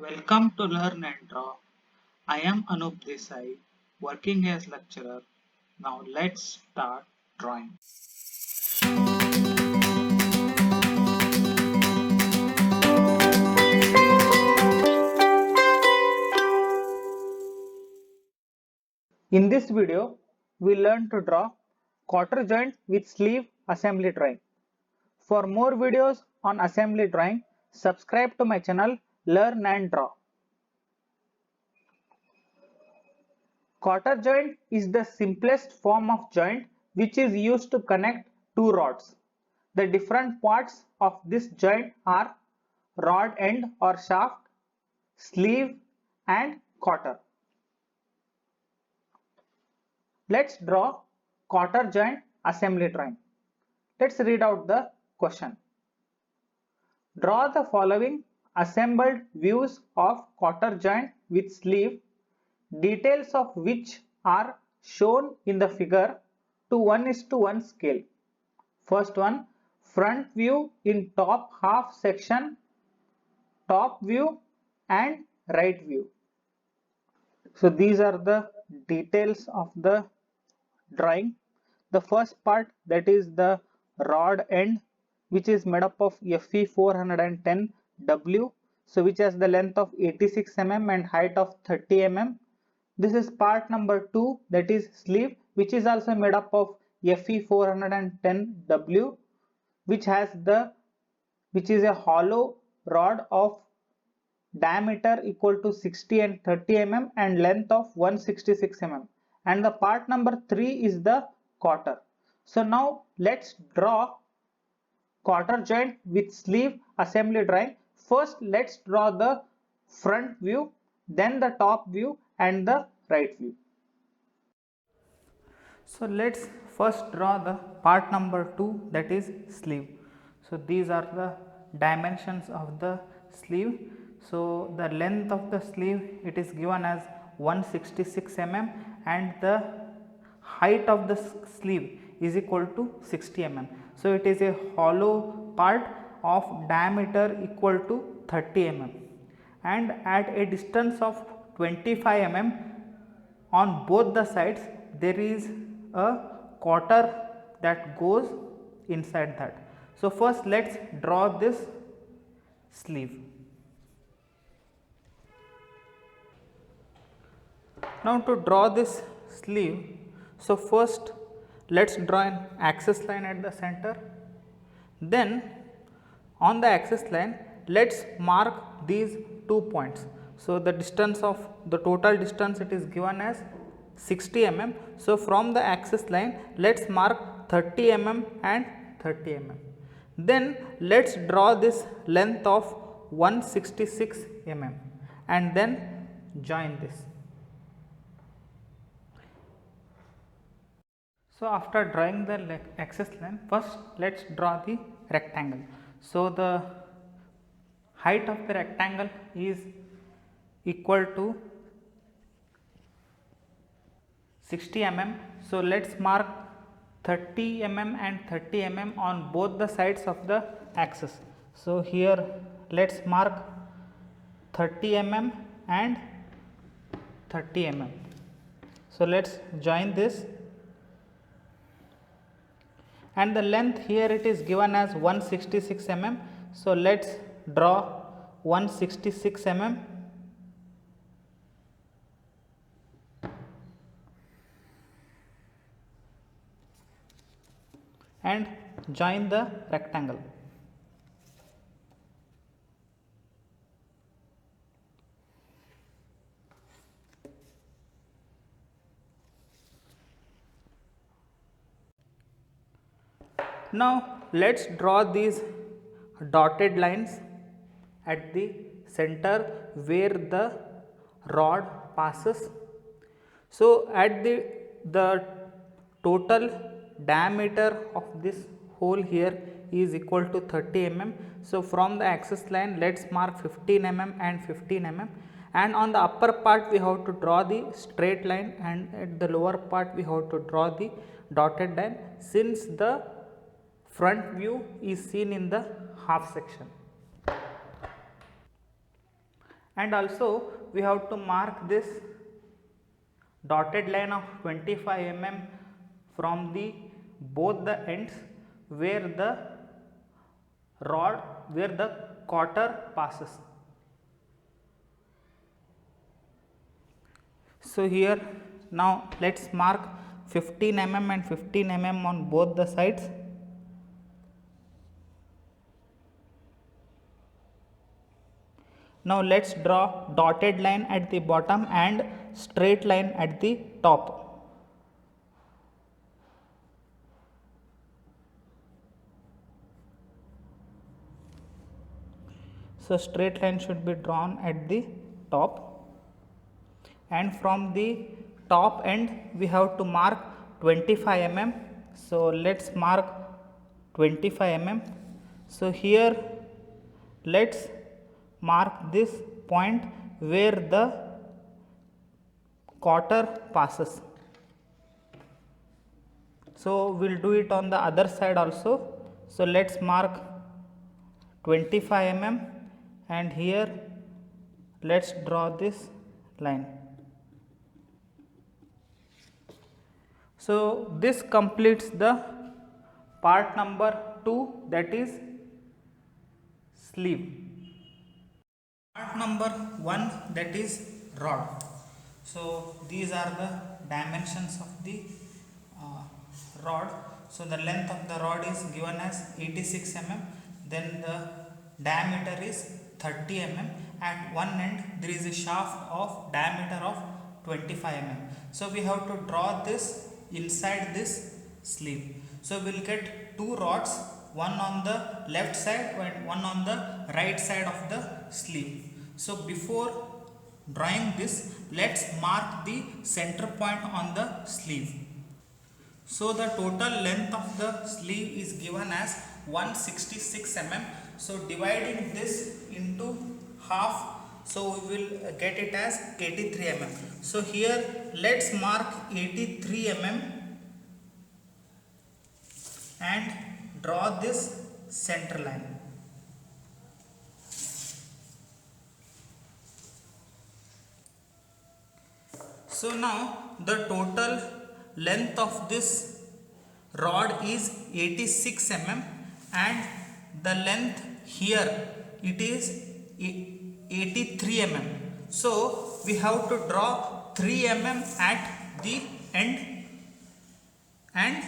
Welcome to Learn and Draw. I am Anup Desai, working as lecturer. Now let's start drawing. In this video, we learn to draw quarter joint with sleeve assembly drawing. For more videos on assembly drawing, subscribe to my channel Learn and Draw. Quarter joint is the simplest form of joint which is used to connect two rods. The different parts of this joint are rod end or shaft, sleeve and quarter. Let's draw quarter joint assembly drawing. Let's read out the question. Draw the following assembled views of quarter joint with sleeve, details of which are shown in the figure to 1:1 scale. First one, front view in top half section, top view and right view. So these are the details of the drawing. The first part, that is the rod end, which is made up of Fe 410W, so which has the length of 86 mm and height of 30 mm. This is part number 2, that is sleeve, which is also made up of Fe 410W, which is a hollow rod of diameter equal to 60 and 30 mm and length of 166 mm. And the part number 3 is the quarter. So now let's draw quarter joint with sleeve assembly drawing. First let's draw the front view, then the top view and the right view. So let's first draw the part number 2, that is sleeve. So these are the dimensions of the sleeve. So the length of the sleeve, it is given as 166 mm and the height of the sleeve is equal to 60 mm. So it is a hollow part of diameter equal to 30 mm and at a distance of 25 mm on both the sides there is a quarter that goes inside that. So first let's draw this sleeve. Now to draw this sleeve, so first let's draw an axis line at the center. Then on the axis line let's mark these 2 points. So the distance of the total distance, it is given as 60 mm. So from the axis line let's mark 30 mm and 30 mm. Then let's draw this length of 166 mm and then join this. So after drawing the axis line, first let's draw the rectangle. So the height of the rectangle is equal to 60 mm. So let's mark 30 mm and 30 mm on both the sides of the axis. So here let's mark 30 mm and 30 mm. So let's join this. And the length here, it is given as 166 mm. So let's draw 166 mm and join the rectangle. Now let's draw these dotted lines at the center where the rod passes. So at the total diameter of this hole here is equal to 30 mm. So from the axis line let's mark 15 mm and 15 mm, and on the upper part we have to draw the straight line and at the lower part we have to draw the dotted line, since the front view is seen in the half section. And also we have to mark this dotted line of 25 mm from the both the ends where the rod, where the cotter passes. So here now let's mark 15 mm and 15 mm on both the sides. Now let's draw dotted line at the bottom and straight line at the top. So straight line should be drawn at the top, and from the top end we have to mark 25 mm. So let's mark 25 mm. So here let's mark this point where the cotter passes. So we'll do it on the other side also. So let's mark 25 mm and here let's draw this line. So this completes the part number 2, that is sleeve. Part number 1, that is rod. So these are the dimensions of the rod. So the length of the rod is given as 86 mm, then the diameter is 30 mm. At one end there is a shaft of diameter of 25 mm. So we have to draw this inside this sleeve. So we will get two rods, one on the left side and one on the right side of the sleeve. So before drawing this, let's mark the center point on the sleeve. So the total length of the sleeve is given as 166 mm. So dividing this into half, so we will get it as 83 mm. So here let's mark 83 mm and draw this center line. So now the total length of this rod is 86 mm and the length here it is 83 mm. So we have to draw 3 mm at the end and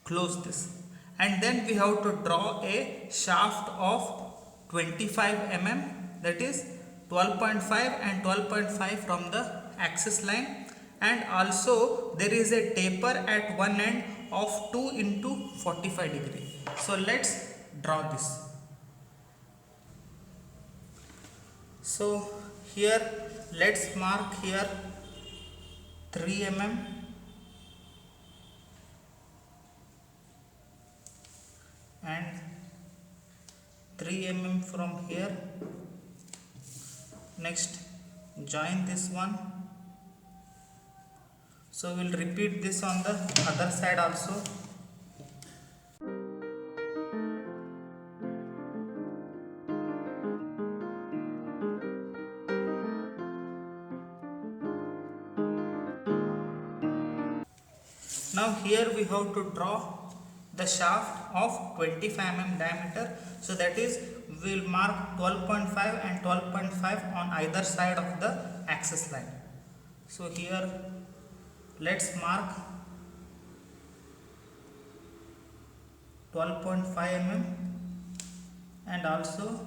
close this, and then we have to draw a shaft of 25 mm, that is 12.5 and 12.5 from the axis line, and also there is a taper at one end of 2 into 45 degree. So let's draw this. So here let's mark here 3 mm and 3 mm from here. Next join this one. So we'll repeat this on the other side also. Now here we have to draw the shaft of 25 mm diameter. So that is, we will mark 12.5 and 12.5 on either side of the axis line. So here let's mark 12.5 mm and also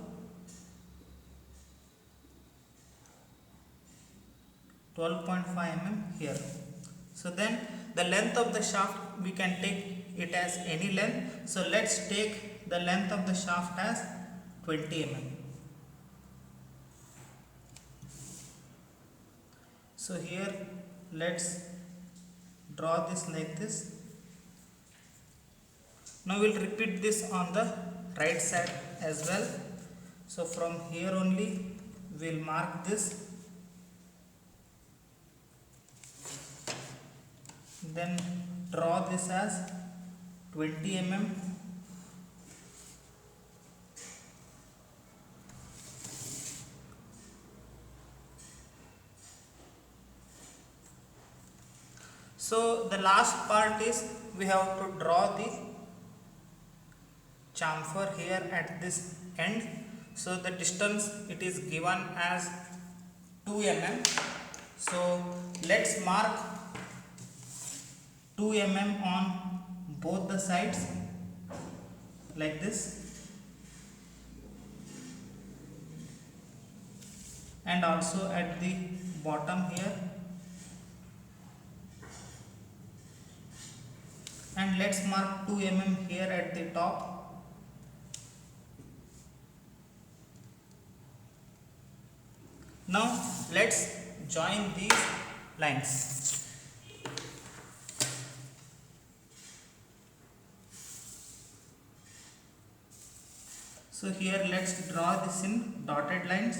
12.5 mm here. So then the length of the shaft we can take it as any length. So let's take the length of the shaft as 20 mm. So here let's draw this like this. Now we'll repeat this on the right side as well. So from here only we'll mark this, then draw this as 20 mm So the last part is we have to draw the chamfer here at this end. So the distance it is given as 2 mm. So let's mark 2 mm on both the sides like this, and also at the bottom here, and let's mark 2 mm here at the top. Now let's join these lines. So here let's draw this in dotted lines.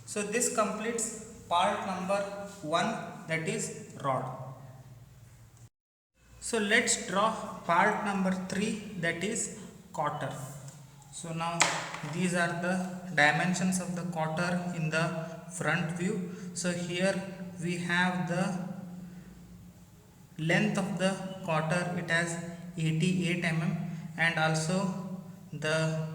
So this completes part number 1, that is rod. So let's draw part number 3, that is cotter. So now these are the dimensions of the cotter in the front view. So here we have the length of the cotter, it has 88 mm, and also the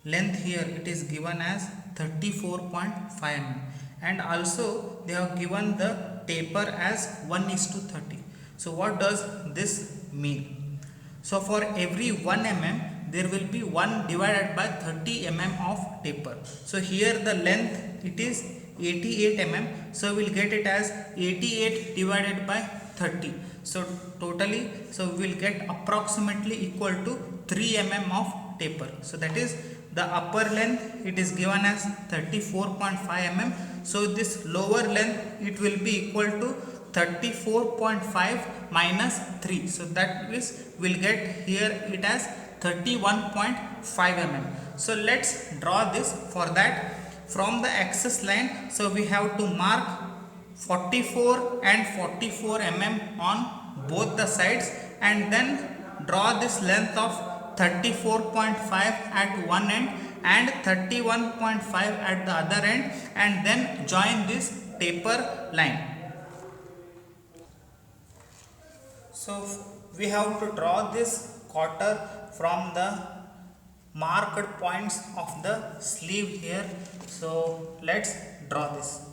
length here it is given as 34.5 mm, and also they have given the taper as 1:30. So what does this mean? So for every 1 mm there will be 1 divided by 30 mm of taper. So here the length it is 88 mm, so we'll get it as 88 divided by 30. So totally, so we'll get approximately equal to 3 mm of taper. So that is the upper length it is given as 34.5 mm. So this lower length it will be equal to 34.5 minus 3. So that is we'll get here it as 31.5 mm. So let's draw this. For that, from the axis line, so we have to mark 44 and 44 mm on both the sides, and then draw this length of 34.5 at one end and 31.5 at the other end, and then join this taper line. So we have to draw this cotter from the marked points of the sleeve here. So let's draw this.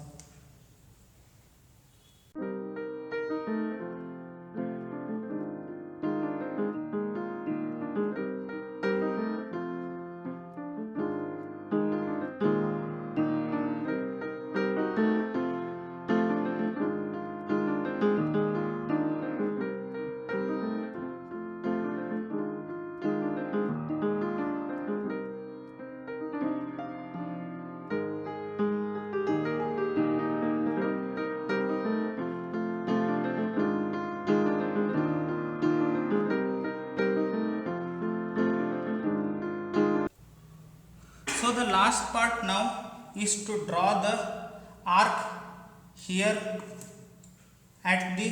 So the last part now is to draw the arc here at the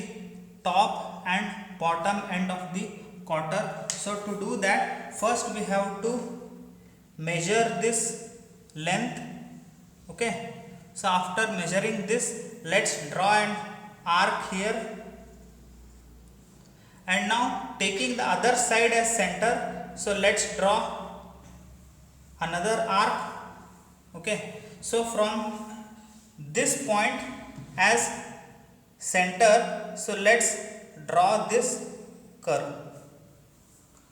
top and bottom end of the cotter. So to do that, first we have to measure this length. Okay, so after measuring this, let's draw an arc here, and now taking the other side as center, so let's draw another arc. Okay, so from this point as center, so let's draw this curve.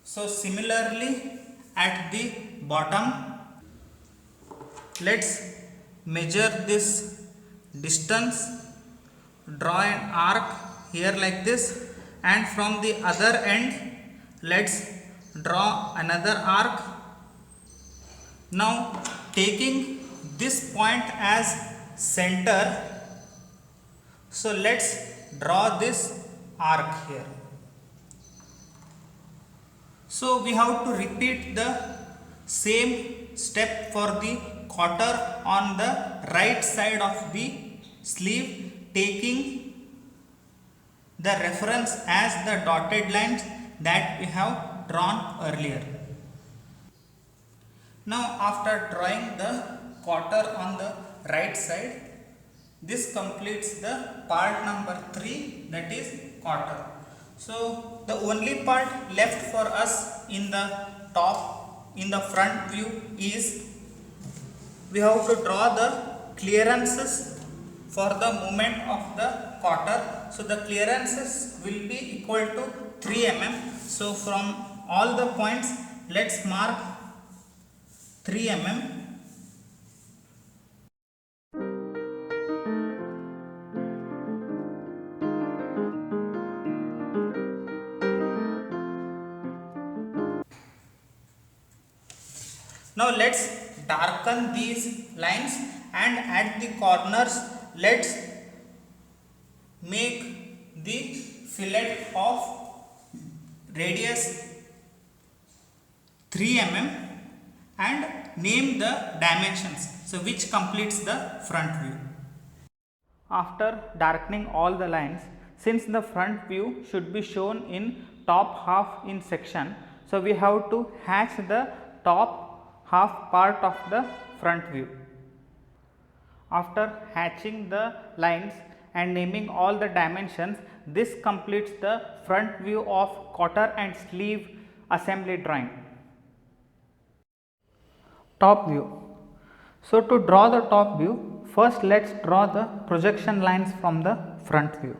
So similarly at the bottom, let's measure this distance, draw an arc here like this, and from the other end let's draw another arc. Now taking this point as center, so let's draw this arc here. So we have to repeat the same step for the cotter on the right side of the sleeve, taking the reference as the dotted lines that we have drawn earlier. Now after drawing the quarter on the right side. This completes the part number 3, that is quarter. So the only part left for us in the front view is we have to draw the clearances for the movement of the quarter. So the clearances will be equal to 3 mm. So from all the points, let's mark 3 mm. Now let's darken these lines, and at the corners let's make the fillet of radius 3 mm and name the dimensions, so which completes the front view. After darkening all the lines, since the front view should be shown in top half in section, so we have to hatch the top half part of the front view. After hatching the lines and naming all the dimensions, this completes the front view of quarter and sleeve assembly drawing. Top view. So to draw the top view, first let's draw the projection lines from the front view.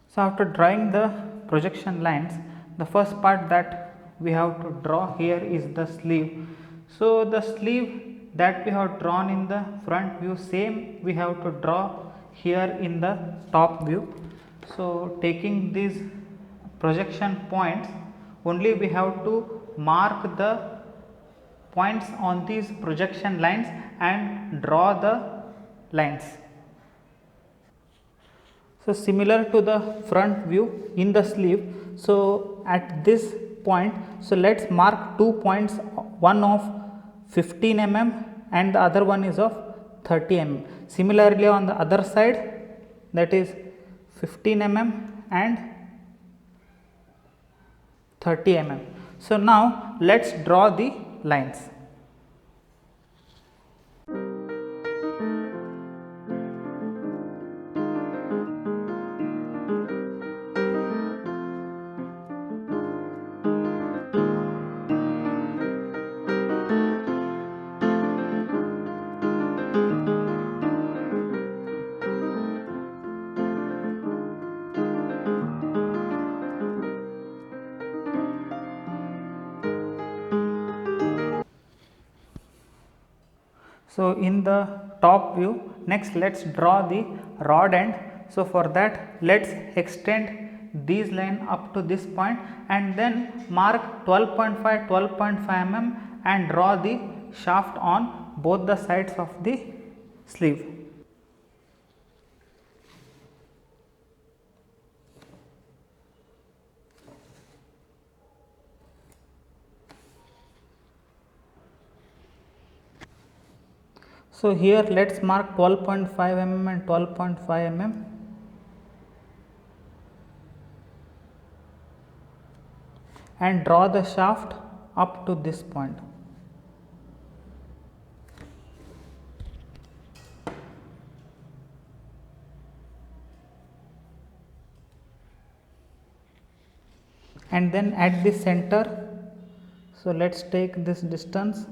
So after drawing the projection lines, the first part that we have to draw here is the sleeve. So the sleeve that we have drawn in the front view, same we have to draw here in the top view. So taking these projection points, only we have to mark the points on these projection lines and draw the lines. So similar to the front view in the sleeve, so at this point, so let's mark 2 points, one of 15 mm and the other one is of 30 mm. Similarly on the other side, that is 15 mm and 30 mm. So now let's draw the lines. So in the top view, next let's draw the rod end. So for that, let's extend these line up to this point and then mark 12.5 mm and draw the shaft on both the sides of the sleeve. So here let's mark 12.5 mm and 12.5 mm and draw the shaft up to this point. And then at the center, so let's take this distance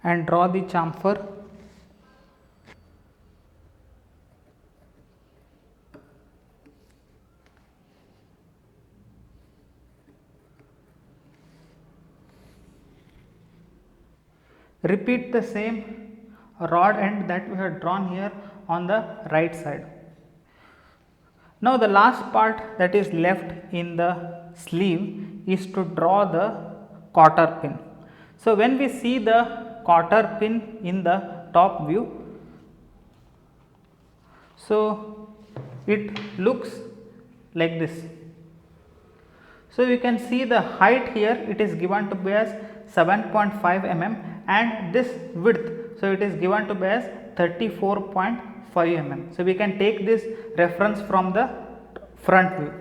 and draw the chamfer. Repeat the same rod end that we have drawn here on the right side. Now the last part that is left in the sleeve is to draw the cotter pin. So when we see the cotter pin in the top view, so it looks like this. So you can see the height here, it is given to be as 7.5 mm and this width, so it is given to be as 34.5 mm. So we can take this reference from the front view.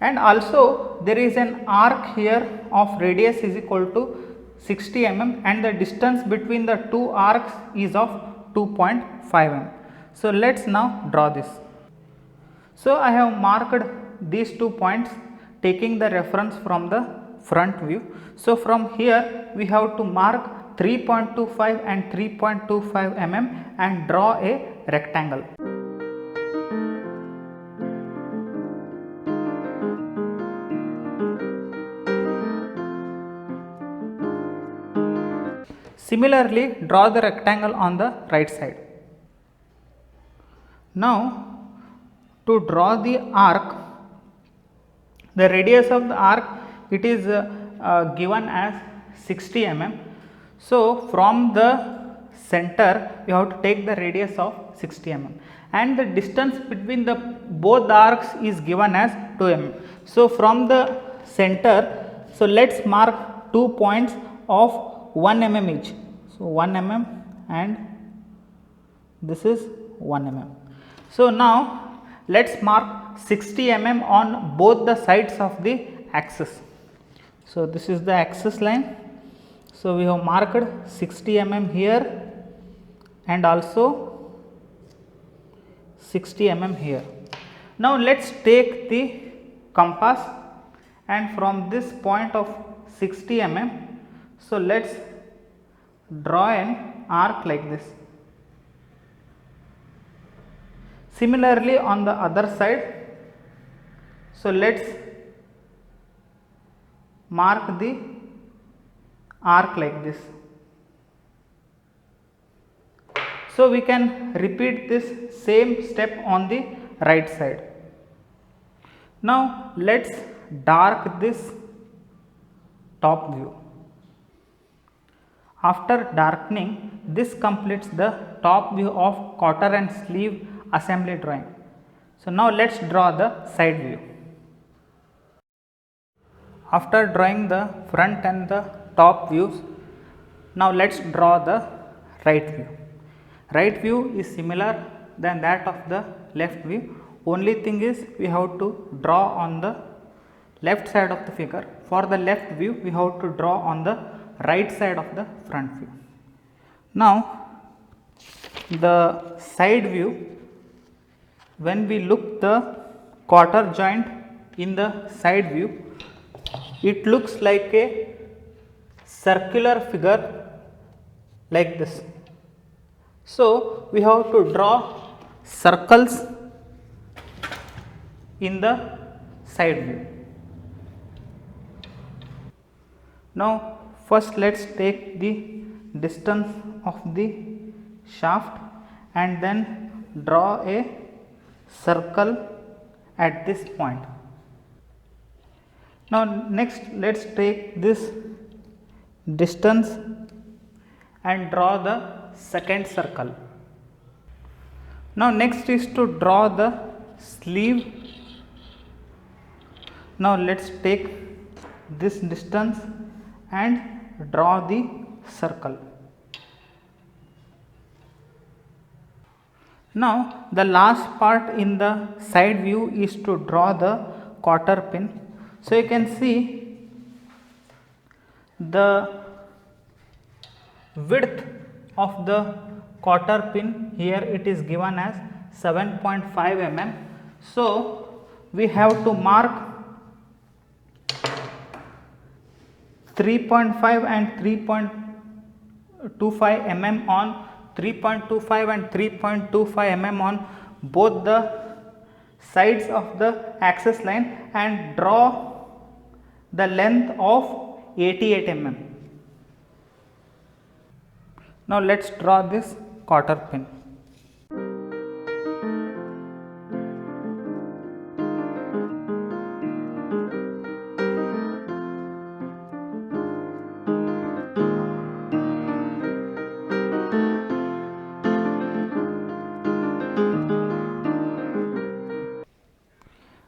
and also there is an arc here of radius is equal to 60 mm and the distance between the two arcs is of 2.5 mm. So let's now draw this. So I have marked these 2 points taking the reference from the front view. So from here we have to mark 3.25 and 3.25 mm and draw a rectangle. Similarly, draw the rectangle on the right side. Now, to draw the arc, the radius of the arc it is given as 60 mm. So, from the center you have to take the radius of 60 mm and the distance between the both the arcs is given as 2 mm. So, from the center, so let us mark 2 points of 1 mm each. So, 1 mm and this is 1 mm. So, now let us mark 60 mm on both the sides of the axis. So, this is the axis line. So, we have marked 60 mm here and also 60 mm here. Now, let us take the compass and from this point of 60 mm, so let us draw an arc like this. Similarly, on the other side, so let us mark the arc like this. So, we can repeat this same step on the right side. Now, let us dark this top view. After darkening, this completes the top view of cotter and sleeve assembly drawing. So, now let us draw the side view. After drawing the front and the top views, now let us draw the right view. Right view is similar than that of the left view. Only thing is we have to draw on the left side of the figure. For the left view, we have to draw on the right side of the front view. Now, the side view, when we look the cotter joint in the side view, it looks like a circular figure like this. So, we have to draw circles in the side view. Now, first let us take the distance of the shaft and then draw a circle at this point. Now, next let us take this distance and draw the second circle. Now, next is to draw the sleeve. Now, let us take this distance and draw the circle. Now, the last part in the side view is to draw the cotter pin. So, you can see the width of the cotter pin here it is given as 7.5 mm. So, we have to mark 3.5 and 3.25 mm on 3.25 and 3.25 mm on both the sides of the axis line and draw the length of 88 mm. Now, let us draw this cotter pin.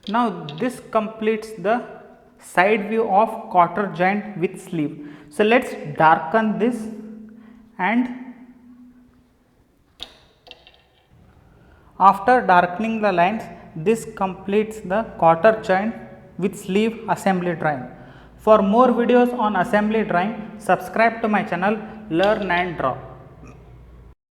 Now, this completes the side view of cotter joint with sleeve. So, let us darken this and after darkening the lines, this completes the cotter joint with sleeve assembly drawing. For more videos on assembly drawing, subscribe to my channel Learn and Draw.